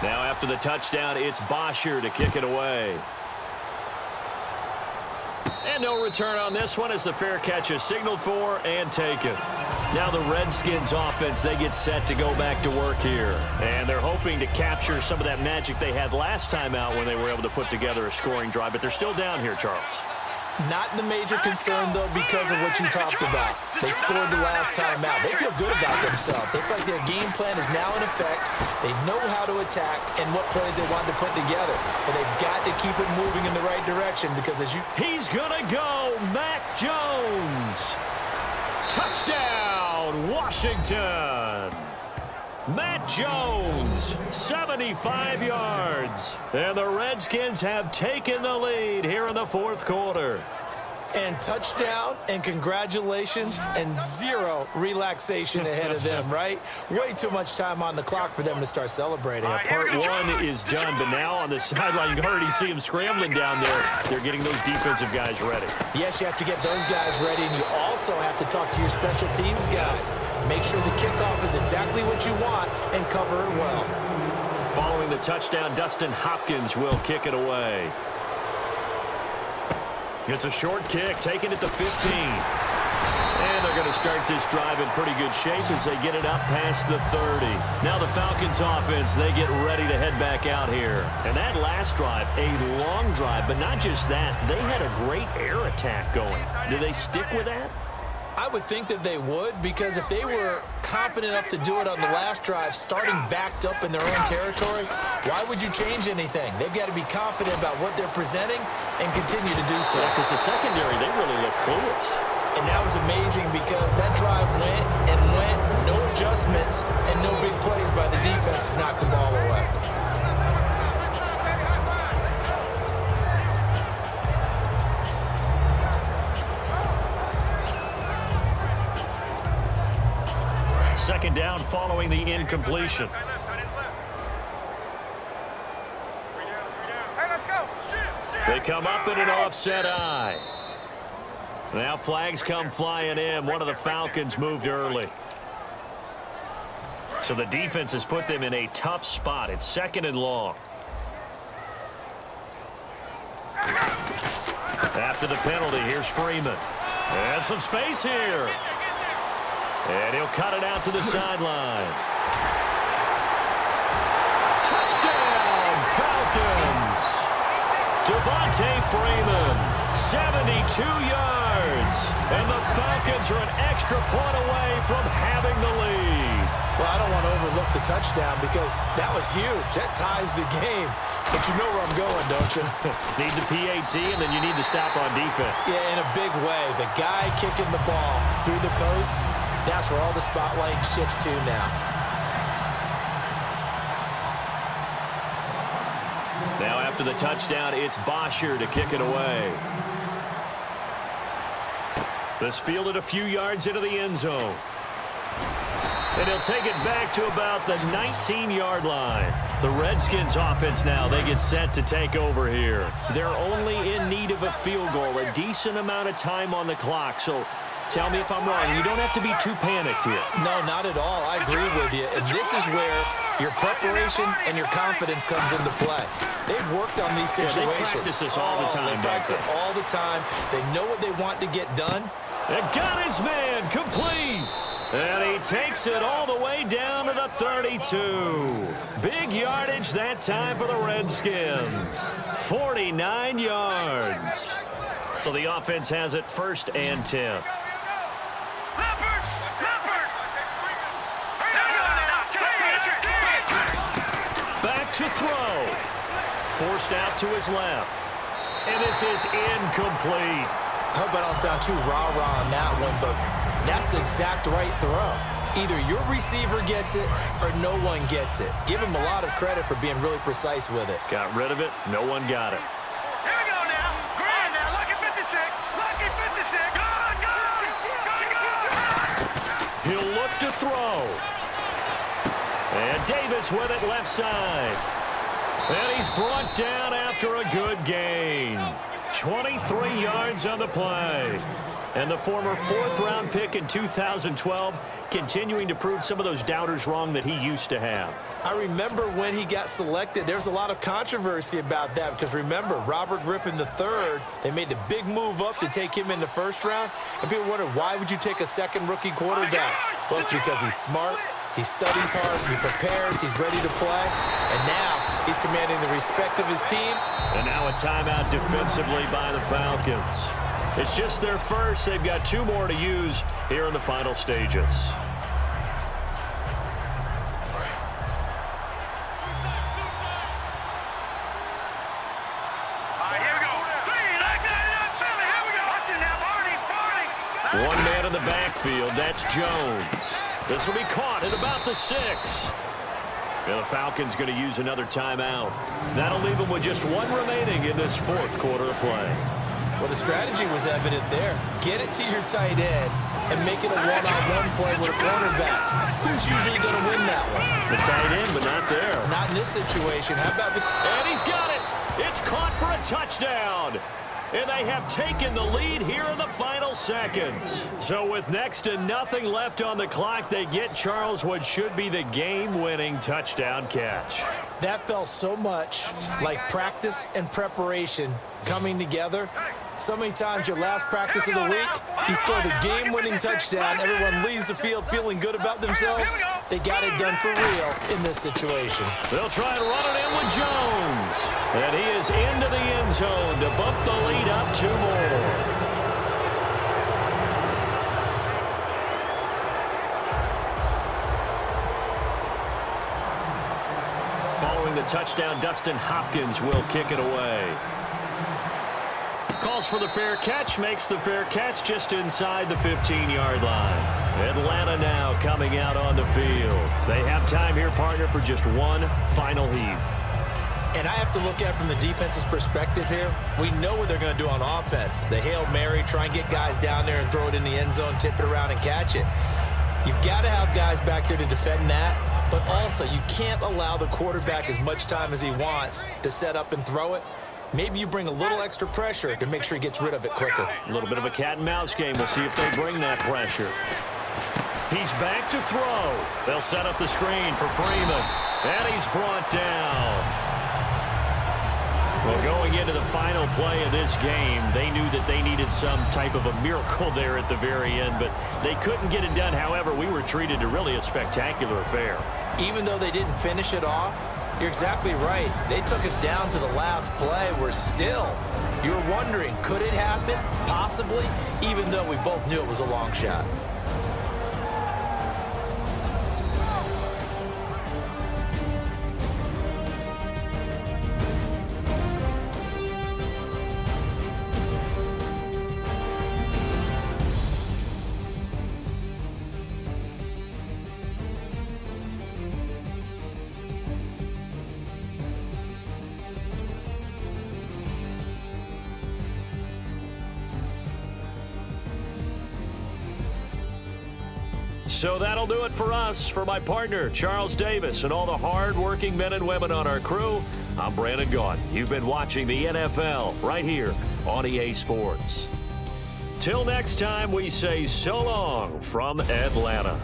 Now after the touchdown, it's Bosher to kick it away. And no return on this one as the fair catch is signaled for and taken. Now the Redskins offense, they get set to go back to work here. And they're hoping to capture some of that magic they had last time out when they were able to put together a scoring drive. But they're still down here, Charles. Not the major concern, though, because of what you talked about. They scored the last time out. They feel good about themselves. They feel like their game plan is now in effect. They know how to attack and what plays they want to put together. But they've got to keep it moving in the right direction because as you... He's going to go. Mac Jones. Touchdown, Washington. Matt Jones, 75 yards. And the Redskins have taken the lead here in the fourth quarter. And touchdown, and congratulations, and zero relaxation ahead of them, right? Way too much time on the clock for them to start celebrating. Part one is done, but now on the sideline, you can already see them scrambling down there. They're getting those defensive guys ready. Yes, you have to get those guys ready, and you also have to talk to your special teams guys. Make sure the kickoff is exactly what you want and cover it well. Following the touchdown, Dustin Hopkins will kick it away. It's a short kick, taking it to 15. And they're going to start this drive in pretty good shape as they get it up past the 30. Now the Falcons offense, they get ready to head back out here. And that last drive, a long drive, but not just that. They had a great air attack going. Do they stick with that? I would think that they would, because if they were confident enough to do it on the last drive, starting backed up in their own territory, why would you change anything? They've got to be confident about what they're presenting and continue to do so. Yeah, because the secondary, they really look clueless. And that was amazing because that drive went and went, no adjustments, and no big plays by the defense to knock the ball away. Second down following the incompletion. They come up in an offset eye. Now flags come flying in. One of the Falcons moved early. So the defense has put them in a tough spot. It's second and long. After the penalty, here's Freeman. And some space here. And he'll cut it out to the sideline. Touchdown, Falcons! Devontae Freeman, 72 yards. And the Falcons are an extra point away from having the lead. Well, I don't want to overlook the touchdown because that was huge. That ties the game. But you know where I'm going, don't you? Need the PAT, and then you need to stop on defense. Yeah, in a big way. The guy kicking the ball through the post, that's where all the spotlight shifts to now. Now after the touchdown, it's Bosher to kick it away. This fielded a few yards into the end zone. And he'll take it back to about the 19-yard line. The Redskins offense now, they get set to take over here. They're only in need of a field goal, a decent amount of time on the clock. So tell me if I'm wrong. You don't have to be too panicked here. No, not at all. I agree with you. And this is where your preparation and your confidence comes into play. They've worked on these situations. Yeah, they practice this all the time. They practice it all the time. They know what they want to get done. And got his man complete. And he takes it all the way down to the 32. Big yardage that time for the Redskins. 49 yards. So the offense has it 1st and 10. Back to throw. Forced out to his left. And this is incomplete. I hope I don't sound too rah-rah on that one, but that's the exact right throw. Either your receiver gets it or no one gets it. Give him a lot of credit for being really precise with it. Got rid of it. No one got it. Here we go now. Grand now. Lucky 56. Lucky 56. Go. He'll look to throw. And Davis with it left side. And he's brought down after a good gain. 23 yards on the play. And the former fourth-round pick in 2012 continuing to prove some of those doubters wrong that he used to have. I remember when he got selected, there was a lot of controversy about that because remember, Robert Griffin III, they made the big move up to take him in the first round, and people wondered, why would you take a second rookie quarterback? Well, it's because he's smart, he studies hard, he prepares, he's ready to play, and now he's commanding the respect of his team. And now a timeout defensively by the Falcons. It's just their first. They've got 2 more to use here in the final stages. One man in the backfield. That's Jones. This will be caught at about the 6. And the Falcons going to use another timeout. That'll leave them with just 1 remaining in this 4th quarter of play. Well, the strategy was evident there. Get it to your tight end and make it a one-on-one play with a cornerback. Who's usually going to win that one? The tight end, but not there. Not in this situation. How about the... And he's got it. It's caught for a touchdown. And they have taken the lead here in the final seconds. So with next to nothing left on the clock, they get Charles what should be the game-winning touchdown catch. That felt so much like practice and preparation coming together. So many times your last practice of the week, you score the game-winning touchdown. Everyone leaves the field feeling good about themselves. They got it done for real in this situation. They'll try and run it in with Jones. And he is into the end zone to bump the lead up 2 more. Following the touchdown, Dustin Hopkins will kick it away. Calls for the fair catch, makes the fair catch just inside the 15-yard line. Atlanta now coming out on the field. They have time here, partner, for just 1 final heave. And I have to look at it from the defense's perspective here. We know what they're going to do on offense. The Hail Mary, try and get guys down there and throw it in the end zone, tip it around and catch it. You've got to have guys back there to defend that. But also, you can't allow the quarterback as much time as he wants to set up and throw it. Maybe you bring a little extra pressure to make sure he gets rid of it quicker. A little bit of a cat and mouse game. We'll see if they bring that pressure. He's back to throw. They'll set up the screen for Freeman. And he's brought down. Well, going into the final play of this game, they knew that they needed some type of a miracle there at the very end, but they couldn't get it done. However, we were treated to really a spectacular affair. Even though they didn't finish it off, you're exactly right. They took us down to the last play. We're still, you're wondering, could it happen? Possibly, even though we both knew it was a long shot. So that'll do it for us. For my partner, Charles Davis, and all the hard-working men and women on our crew, I'm Brandon Gaudin. You've been watching the NFL right here on EA Sports. Till next time, we say so long from Atlanta.